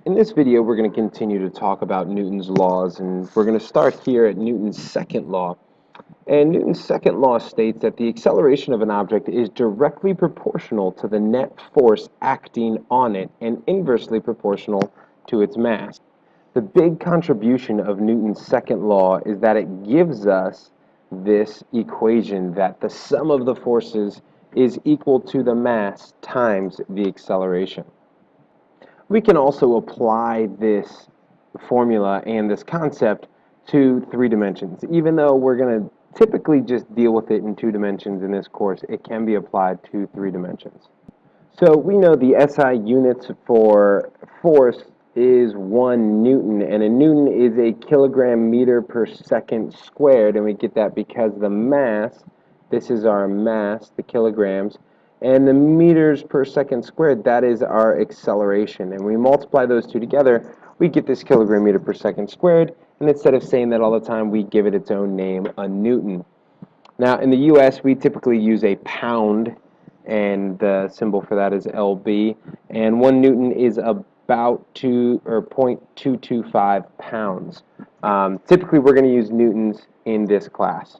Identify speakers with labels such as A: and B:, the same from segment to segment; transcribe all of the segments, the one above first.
A: In this video, we're going to continue to talk about Newton's laws, and we're going to start here at Newton's second law. And Newton's second law states that the acceleration of an object is directly proportional to the net force acting on it and inversely proportional to its mass. The big contribution of Newton's second law is that it gives us this equation that the sum of the forces is equal to the mass times the acceleration. We can also apply this formula and this concept to 3 dimensions. Even though we're going to typically just deal with it in 2 dimensions in this course, it can be applied to 3 dimensions. So we know the SI units for force is 1 Newton, and a Newton is a kilogram meter per second squared, and we get that because the mass, this is our mass, the kilograms, and the meters per second squared, that is our acceleration. And we multiply those two together, we get this kilogram meter per second squared, and instead of saying that all the time, we give it its own name, a Newton. Now, in the U.S., we typically use a pound, and the symbol for that is lb, and 1 Newton is about 0.225 pounds. Typically, we're going to use newtons in this class.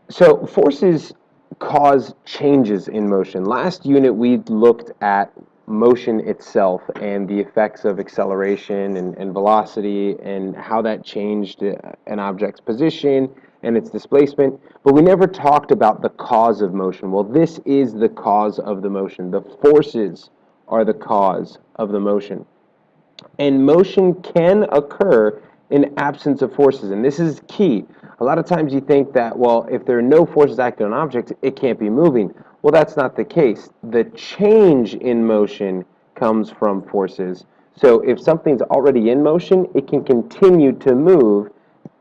A: So forces cause changes in motion. Last unit, we looked at motion itself and the effects of acceleration and velocity and how that changed an object's position and its displacement, but we never talked about the cause of motion. Well, this is the cause of the motion. The forces are the cause of the motion. And motion can occur in absence of forces, and this is key. A lot of times you think that, well, if there are no forces acting on an object, it can't be moving. Well, that's not the case. The change in motion comes from forces. So if something's already in motion, it can continue to move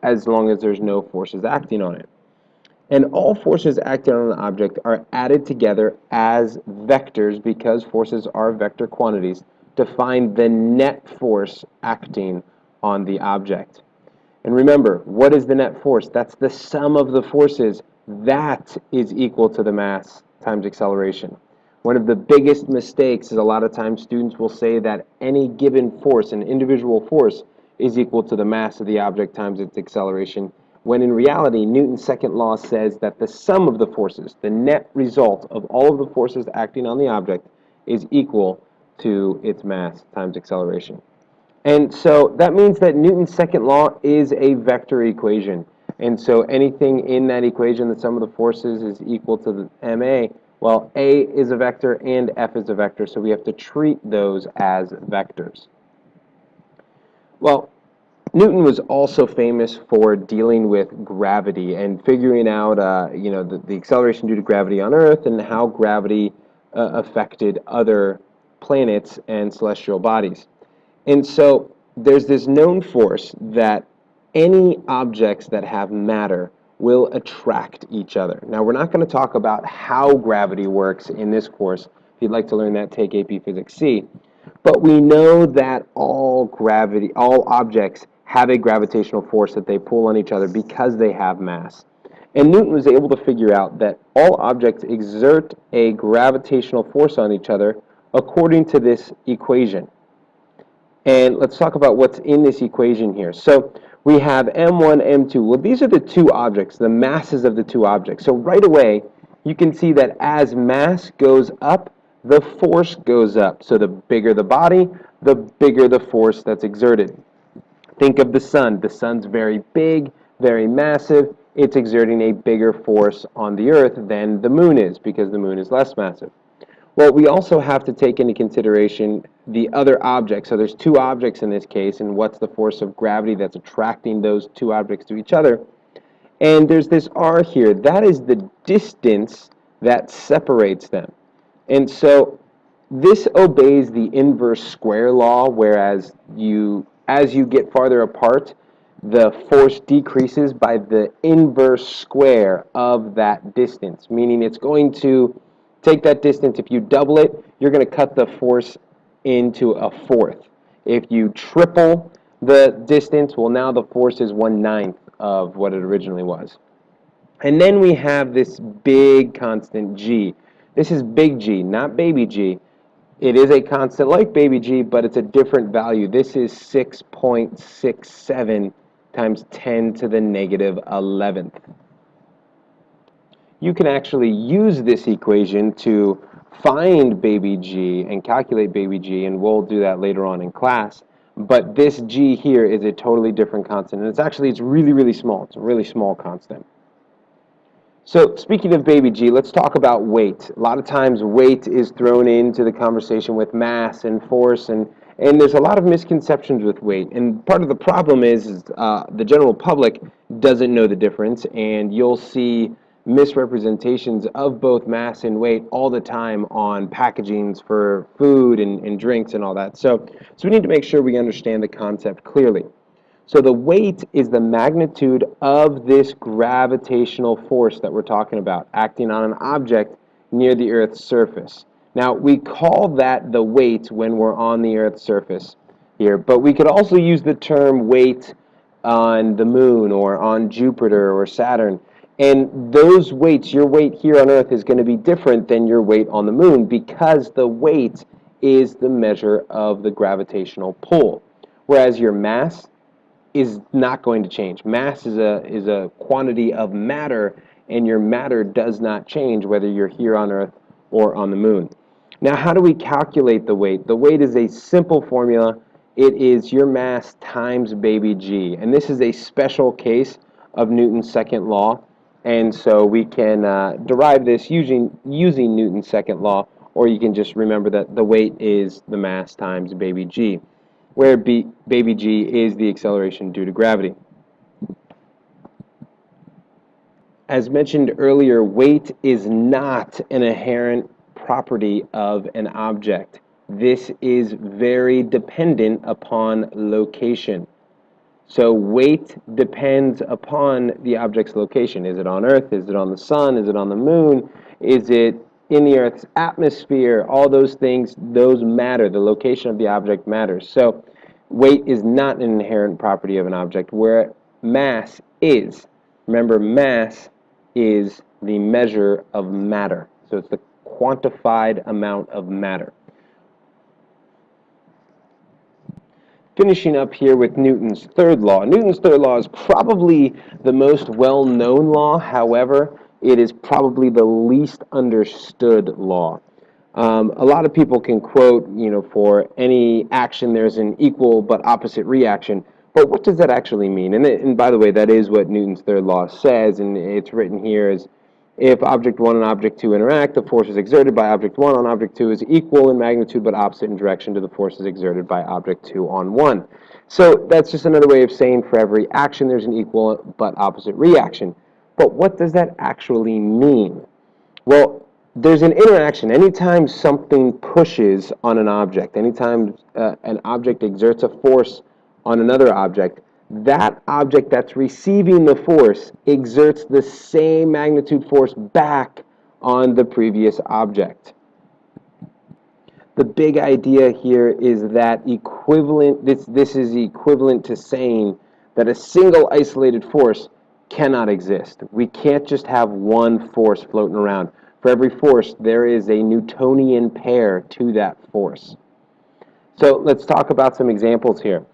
A: as long as there's no forces acting on it. And all forces acting on an object are added together as vectors because forces are vector quantities to find the net force acting on the object. And remember, what is the net force? That's the sum of the forces. That is equal to the mass times acceleration. One of the biggest mistakes is a lot of times students will say that any given force, an individual force, is equal to the mass of the object times its acceleration, when in reality, Newton's second law says that the sum of the forces, the net result of all of the forces acting on the object, is equal to its mass times acceleration. And so that means that Newton's second law is a vector equation. And so anything in that equation, the sum of the forces is equal to the ma. Well, a is a vector and f is a vector, so we have to treat those as vectors. Well, Newton was also famous for dealing with gravity and figuring out, the acceleration due to gravity on Earth and how gravity affected other planets and celestial bodies. And so there's this known force that any objects that have matter will attract each other. Now, we're not going to talk about how gravity works in this course. If you'd like to learn that, take AP Physics C. But we know that all objects have a gravitational force that they pull on each other because they have mass. And Newton was able to figure out that all objects exert a gravitational force on each other according to this equation. And let's talk about what's in this equation here. So we have m1, m2. Well, these are the two objects, the masses of the two objects. So right away, you can see that as mass goes up, the force goes up. So the bigger the body, the bigger the force that's exerted. Think of the sun. The sun's very big, very massive. It's exerting a bigger force on the Earth than the moon is because the moon is less massive. Well, we also have to take into consideration the other objects. So there's two objects in this case, and what's the force of gravity that's attracting those two objects to each other? And there's this r here. That is the distance that separates them. And so this obeys the inverse square law, whereas as you get farther apart, the force decreases by the inverse square of that distance, meaning it's going to take that distance. If you double it, you're going to cut the force into a fourth. If you triple the distance, well, now the force is 1/9 of what it originally was. And then we have this big constant g. This is big G, not baby g. It is a constant like baby g, but it's a different value. This is 6.67 times 10 to the negative 11th. You can actually use this equation to find baby g and calculate baby g, and we'll do that later on in class. But this g here is a totally different constant, and it's really, really small. It's a really small constant. So speaking of baby g, let's talk about weight. A lot of times weight is thrown into the conversation with mass and force, and there's a lot of misconceptions with weight. And part of the problem is the general public doesn't know the difference, and you'll see misrepresentations of both mass and weight all the time on packagings for food and drinks and all that. So we need to make sure we understand the concept clearly. So the weight is the magnitude of this gravitational force that we're talking about, acting on an object near the Earth's surface. Now, we call that the weight when we're on the Earth's surface here, but we could also use the term weight on the moon or on Jupiter or Saturn. And those weights, your weight here on Earth is going to be different than your weight on the moon because the weight is the measure of the gravitational pull. Whereas your mass is not going to change. Mass is a quantity of matter, and your matter does not change whether you're here on Earth or on the moon. Now, how do we calculate the weight? The weight is a simple formula. It is your mass times baby g, and this is a special case of Newton's second law, and so we can derive this using Newton's second law, or you can just remember that the weight is the mass times baby g, where baby g is the acceleration due to gravity. As mentioned earlier, weight is not an inherent property of an object. This is very dependent upon location. So weight depends upon the object's location. Is it on Earth? Is it on the sun? Is it on the moon? Is it in the Earth's atmosphere? All those things, those matter. The location of the object matters. So weight is not an inherent property of an object, where mass is. Remember, mass is the measure of matter. So it's the quantified amount of matter. Finishing up here with Newton's third law. Newton's third law is probably the most well-known law. However, it is probably the least understood law. A lot of people can quote, for any action there's an equal but opposite reaction. But what does that actually mean? And by the way, that is what Newton's third law says, and it's written here as if object 1 and object 2 interact, the forces exerted by object 1 on object 2 is equal in magnitude but opposite in direction to the forces exerted by object 2 on 1. So that's just another way of saying for every action there's an equal but opposite reaction. But what does that actually mean? Well, there's an interaction. Anytime something pushes on an object, anytime an object exerts a force on another object, that object that's receiving the force exerts the same magnitude force back on the previous object. The big idea here is that this is equivalent to saying that a single isolated force cannot exist. We can't just have one force floating around. For every force, there is a Newtonian pair to that force. So let's talk about some examples here.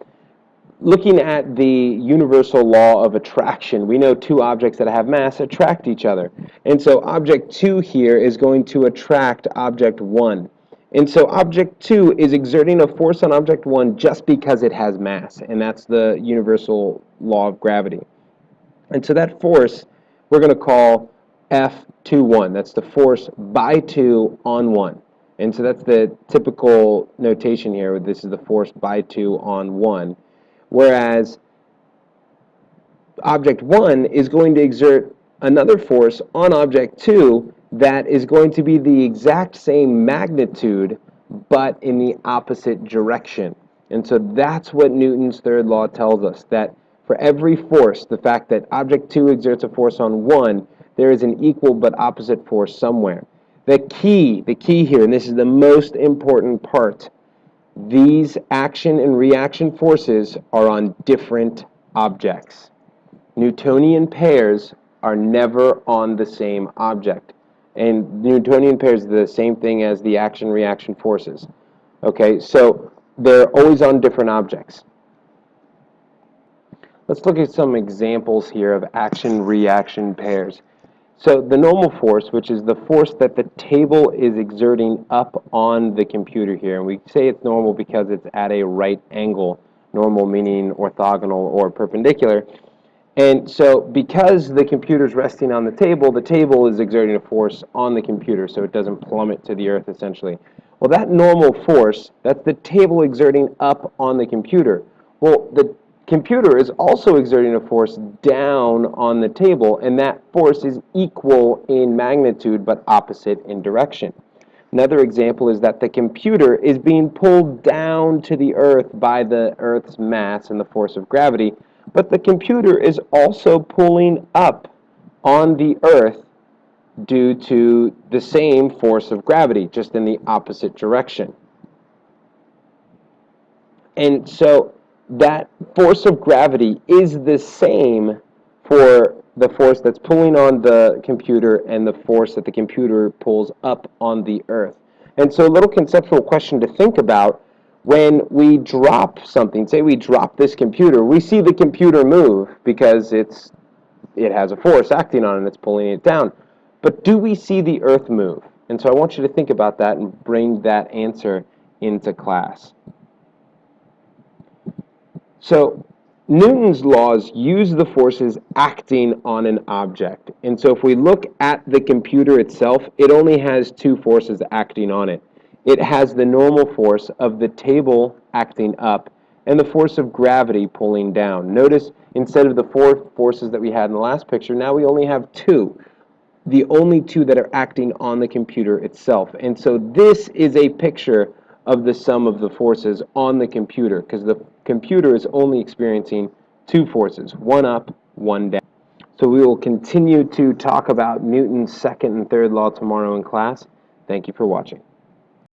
A: Looking at the universal law of attraction, we know two objects that have mass attract each other. And so object 2 here is going to attract object 1. And so object 2 is exerting a force on object 1 just because it has mass, and that's the universal law of gravity. And so that force we're going to call F21. That's the force by 2 on 1. And so that's the typical notation here. This is the force by 2 on 1. Whereas object 1 is going to exert another force on object 2 that is going to be the exact same magnitude but in the opposite direction. And so that's what Newton's third law tells us, that for every force, the fact that object 2 exerts a force on 1, there is an equal but opposite force somewhere. The key here, and this is the most important part, these action and reaction forces are on different objects. Newtonian pairs are never on the same object. And Newtonian pairs are the same thing as the action-reaction forces. Okay, so they're always on different objects. Let's look at some examples here of action-reaction pairs. So the normal force, which is the force that the table is exerting up on the computer here, and we say it's normal because it's at a right angle, normal meaning orthogonal or perpendicular. And so because the computer is resting on the table is exerting a force on the computer so it doesn't plummet to the earth essentially. Well, that normal force, that's the table exerting up on the computer. Well, the computer is also exerting a force down on the table, and that force is equal in magnitude but opposite in direction. Another example is that the computer is being pulled down to the earth by the earth's mass and the force of gravity, but the computer is also pulling up on the earth due to the same force of gravity, just in the opposite direction. And so that force of gravity is the same for the force that's pulling on the computer and the force that the computer pulls up on the earth. And so a little conceptual question to think about: when we drop something, say we drop this computer, we see the computer move because it has a force acting on it and it's pulling it down. But do we see the earth move? And so I want you to think about that and bring that answer into class. So Newton's laws use the forces acting on an object. And so if we look at the computer itself, it only has two forces acting on it. It has the normal force of the table acting up and the force of gravity pulling down. Notice instead of the four forces that we had in the last picture, now we only have two, the only two that are acting on the computer itself. And so this is a picture of the sum of the forces on the computer, because the computer is only experiencing two forces, one up, one down. So we will continue to talk about Newton's second and third law tomorrow in class. Thank you for watching.